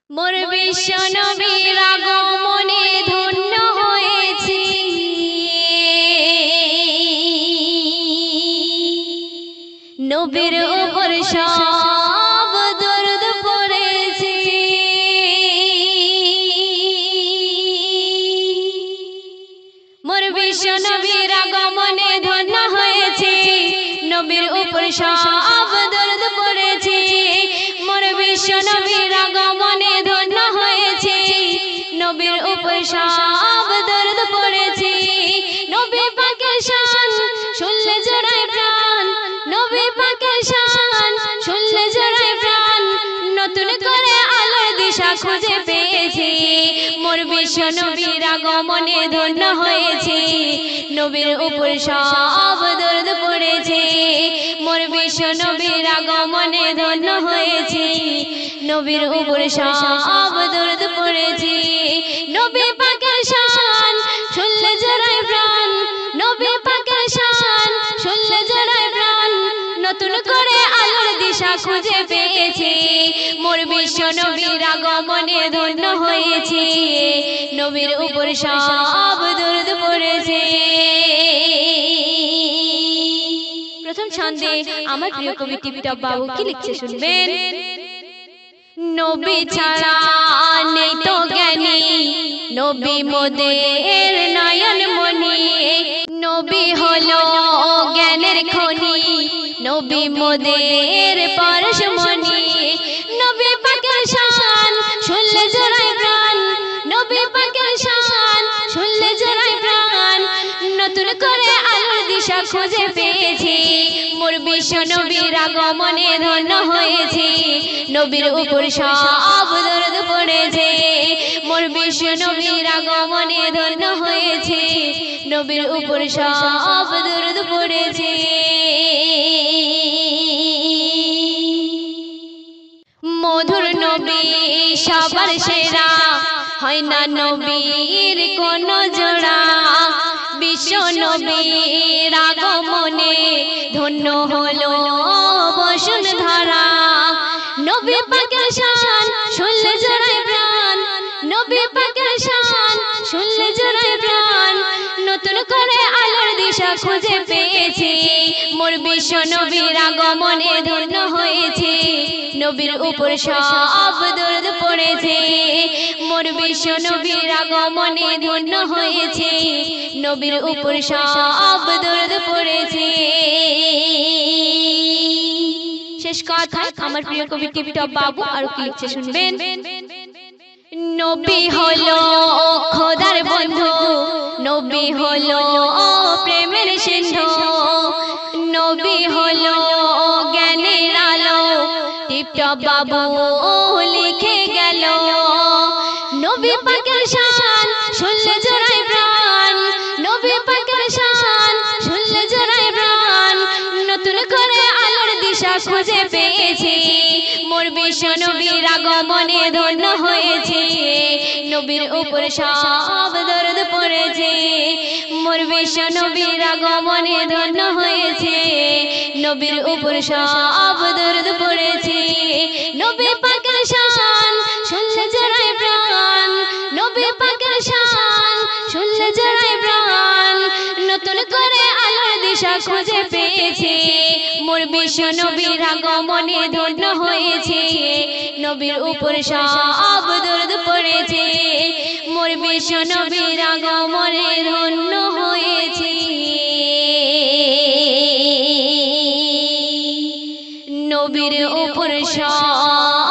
মোর বিশ্ব নবীর আগমনে ধন্য হয়েছি, নবীর উপর সব দরুদ পড়েছি। মোর বিশ্ব নবীর আগমনে ধন্য হয়েছি, নবীর উপর সব দরুদ পড়েছি। মোর বিশ্ব নবীর আগমনে ধন্য হয়েছি, নবীর উপর সব দরুদ পড়েছি। নবী পাকের শান শুনলে জড়ায় প্রাণ, নবী পাকের শান শুনলে জড়ায় প্রাণ, নতুন করে আলোর দিশা খুঁজে পেয়েছি। মোর বিশ্ব নবীর আগমনে ধন্য হয়েছি, নবীর উপর সব দরুদ পড়েছি। মোর বিশ্ব নবীর আগমনে ধন্য হয়েছি, নবীর উপর সব দরুদ পড়েছি। নবী পাকের শান শুনলে জড়ায় প্রাণ, নবী পাকের শান শুনলে জড়ায় প্রাণ, নতুন করে আলোর দিশা খুঁজে পেয়েছি। মোর বিশ্ব নবীর আগমনে ধন্য হয়েছি, নবীর উপর সব দরুদ পড়েছি। প্রথম ছন্দে আমার প্রিয় কবি টিপটপ বাবু কি লিখছে শুনবেন। নবী ছাড়া নেই তো জ্ঞানী, নবী মোদের নয়ন মনি, নবী হলো জ্ঞানের খনি, নবী মোদের পরশমণি। নবী পাকের শান শুনলে জড়ায় প্রাণ, নবী পাকের শান শুনলে জড়ায় প্রাণ, নতুন করে আলোর দিশা খুঁজে পেয়েছি। মোর বিশ্ব নবীর আগমনে ধন্য হয়েছি, নবীর উপর সব দরুদ পড়েছে। মোর বিশ্ব নবীর আগমনে ধন্য হয়েছে, নবীর উপর সব দরুদ পড়েছে। মধুর নবী সবার সেরা, হয় না নবীর কোন জোড়া। বিশ্ব নবীর আগমনে ধন্য হলো বসুন্ধরা। নবী পাকের শান শুনলে জড়ায় প্রাণ, নবী পাকের শান শুনলে জড়ায় প্রাণ, নতুন করে আলোর দিশা খুঁজে পেয়েছি। মোর বিশ্ব নবীর আগমনে ধন্য হয়েছি, নবীর উপর সব দরুদ পড়েছে। মোর বিশ্ব নবীর আগমনে ধন্য হয়েছে, নবীর উপর সব দরুদ পড়েছে। শেষ কথা আমার প্রিয় কবি টিপটপ বাবু আর কি লিখছে শুনবেন। নবী হলো খোদার বন্ধু, নবী হলো প্রেমের সিন্ধু, নবী হলো জ্ঞানের আলো, টিপটপ বাবু লিখে গেল। নবী পাকের শান শুনলে জড়ায় প্রাণ, নবী পাকের শান শুনলে জড়ায় প্রাণ, নতুন করে আলোর দিশা খুঁজে পেয়েছি। মোর বিশ্ব নবীর আগমনে ধন্য হয়েছে, নবীর উপর সব দরুদ পড়েছে। মোর বিশ্ব নবীর আগমনে ধন্য হয়েছে, নবীর উপর সব দরুদ পড়েছে। নবী পাকের শান শুনলে জড়ায় প্রাণ, নবী পাকের শান শুনলে জড়ায় প্রাণ, নতুন করে আলোর দিশা খুঁজে পেয়েছে। মোর বিশ্ব নবীর আগমনে ধন্য হয়েছে, নবীর উপর সব দরুদ পড়েছে। মোর বিশ্ব নবীর আগমনে ধন্য হয়েছে, নবীর উপর সব